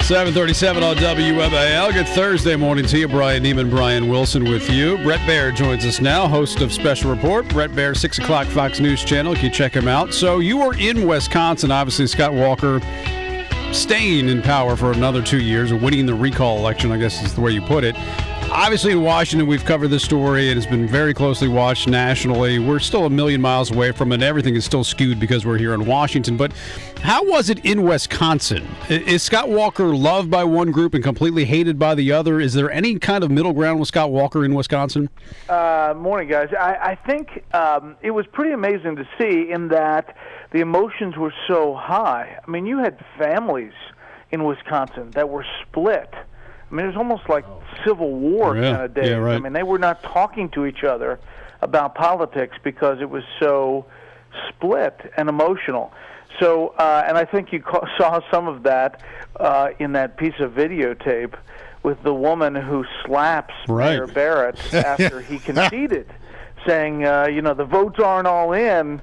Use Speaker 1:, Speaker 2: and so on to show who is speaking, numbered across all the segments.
Speaker 1: 7:37 on WMAL. Good Thursday morning to you. Brian Neiman, Brian Wilson with you. Bret Baier joins us now, host of Special Report. Bret Baier, 6 o'clock Fox News Channel. You can check him out. So you were in Wisconsin. Obviously, Scott Walker staying in power for another 2 years, or winning the recall election, I guess is the way you put it. Obviously, in Washington, we've covered this story, and it's been very closely watched nationally. We're still a million miles away from it. Everything is still skewed because we're here in Washington. But how was it in Wisconsin? Is Scott Walker loved by one group and completely hated by the other? Is there any kind of middle ground with Scott Walker in Wisconsin?
Speaker 2: Morning, guys. I think it was pretty amazing to see in that the emotions were so high. I mean, you had families in Wisconsin that were split. I mean, it was almost like Civil War kind of days.
Speaker 1: Yeah, right.
Speaker 2: I mean, they were not talking to each other about politics because it was so split and emotional. So, and I think you saw some of that in that piece of videotape with the woman who slaps Mayor Barrett after he conceded, saying, the votes aren't all in.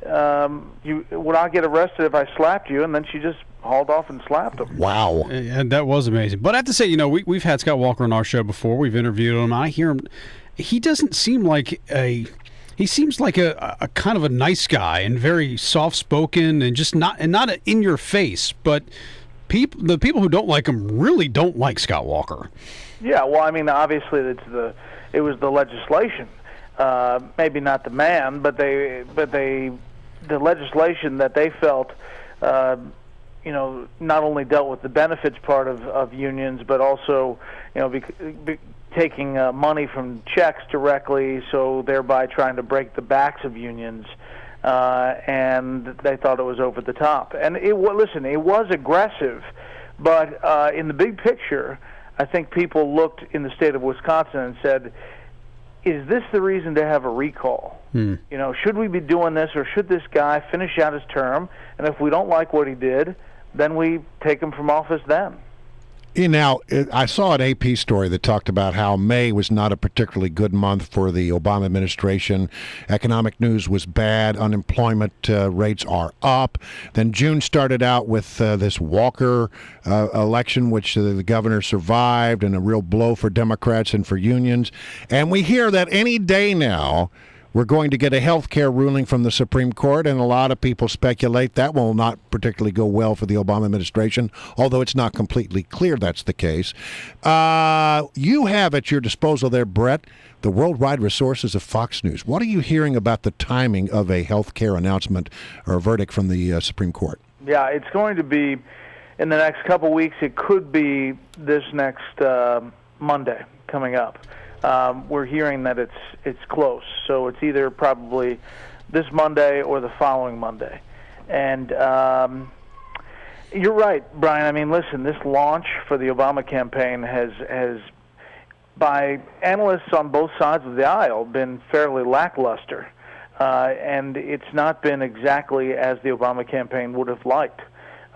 Speaker 2: Would I get arrested if I slapped you? And then she just hauled off and slapped him.
Speaker 1: Wow. And that was amazing. But I have to say, we've had Scott Walker on our show before. We've interviewed him. I hear him. He doesn't seem like he seems like a kind of a nice guy and very soft-spoken and just not in your face. But the people who don't like him really don't like Scott Walker. Yeah, well, I mean, obviously it was the legislation. Maybe not the man, but the legislation that they felt not only dealt with the benefits part of unions, but also, taking money from checks directly, so thereby trying to break the backs of unions, and they thought it was over the top. And it was aggressive, but in the big picture, I think people looked in the state of Wisconsin and said, is this the reason to have a recall? Should we be doing this, or should this guy finish out his term, and if we don't like what he did, then we take him from office then?
Speaker 3: Now, I saw an AP story that talked about how May was not a particularly good month for the Obama administration. Economic news was bad. Unemployment rates are up. Then June started out with this Walker election, which the governor survived, and a real blow for Democrats and for unions. And we hear that any day now we're going to get a health care ruling from the Supreme Court, and a lot of people speculate that will not particularly go well for the Obama administration, although it's not completely clear that's the case. You have at your disposal there, Bret, the worldwide resources of Fox News. What are you hearing about the timing of a health care announcement or a verdict from the Supreme Court?
Speaker 2: Yeah, it's going to be in the next couple weeks. It could be this next Monday coming up. We're hearing that it's close, so it's either probably this Monday or the following Monday. And you're right, Brian. I mean, listen, this launch for the Obama campaign has, by analysts on both sides of the aisle, been fairly lackluster, and it's not been exactly as the Obama campaign would have liked.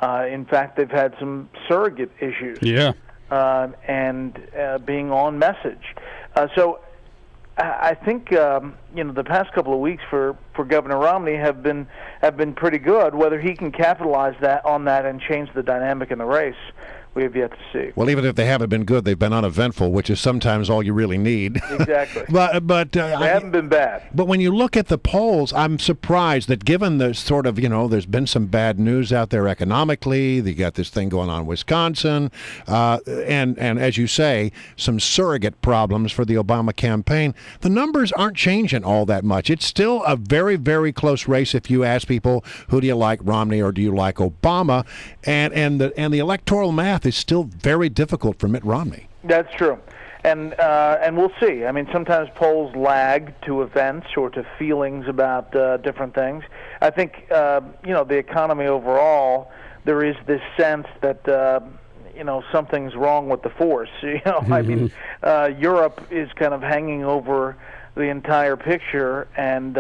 Speaker 2: In fact, they've had some surrogate issues.
Speaker 1: Yeah.
Speaker 2: And being on message. So I think the past couple of weeks for Governor Romney have been pretty good. Whether he can capitalize on that and change the dynamic in the race, we have yet to see.
Speaker 3: Well, even if they haven't been good, they've been uneventful, which is sometimes all you really need.
Speaker 2: Exactly.
Speaker 3: but
Speaker 2: they haven't been bad.
Speaker 3: But when you look at the polls, I'm surprised that given the sort of, there's been some bad news out there economically. You got this thing going on in Wisconsin, and as you say, some surrogate problems for the Obama campaign. The numbers aren't changing all that much. It's still a very, very close race if you ask people, who do you like, Romney or do you like Obama? And the electoral math is still very difficult for Mitt Romney.
Speaker 2: That's true. And we'll see. I mean, sometimes polls lag to events or to feelings about different things. I think, the economy overall, there is this sense that, something's wrong with the force. I mean, Europe is kind of hanging over the entire picture, and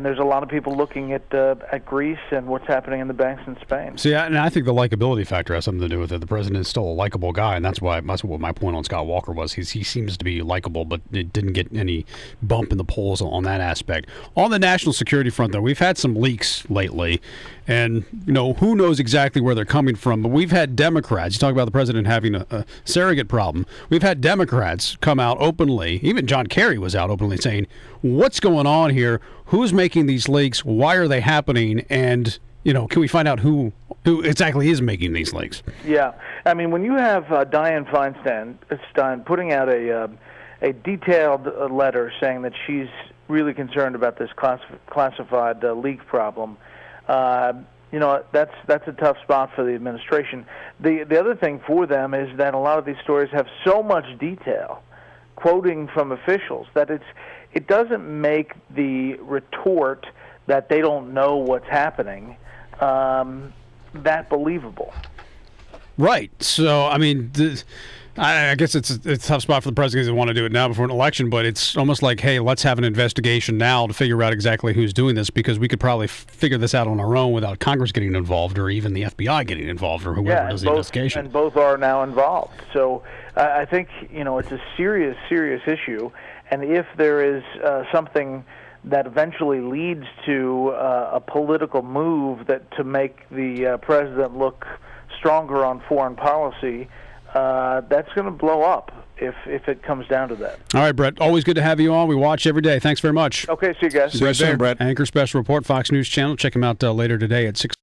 Speaker 2: there's a lot of people looking at Greece and what's happening in the banks in Spain.
Speaker 1: See, and I think the likability factor has something to do with it. The president is still a likable guy, and that's what my point on Scott Walker was. He seems to be likable, but it didn't get any bump in the polls on that aspect. On the national security front, though, we've had some leaks lately, And, who knows exactly where they're coming from. But we've had Democrats, you talk about the president having a surrogate problem. We've had Democrats come out openly, even John Kerry was out openly saying, what's going on here? Who's making these leaks? Why are they happening? And, can we find out who exactly is making these leaks?
Speaker 2: Yeah. I mean, when you have Dianne Feinstein putting out a detailed letter saying that she's really concerned about this classified leak problem, that's a tough spot for the administration. The other thing for them is that a lot of these stories have so much detail, quoting from officials, that it doesn't make the retort that they don't know what's happening that believable.
Speaker 1: Right. So, I mean, I guess it's a tough spot for the president to want to do it now before an election, but it's almost like, hey, let's have an investigation now to figure out exactly who's doing this, because we could probably figure this out on our own without Congress getting involved or even the FBI getting involved or whoever does the investigation.
Speaker 2: And both are now involved. So I think, it's a serious, serious issue. And if there is something that eventually leads to a political move to make the president look stronger on foreign policy, that's going to blow up if it comes down to that.
Speaker 1: All right, Brett, always good to have you on. We watch every day. Thanks very much.
Speaker 2: Okay, see you guys.
Speaker 3: See you soon, Brett.
Speaker 1: Anchor Special Report, Fox News Channel. Check him out later today at 6.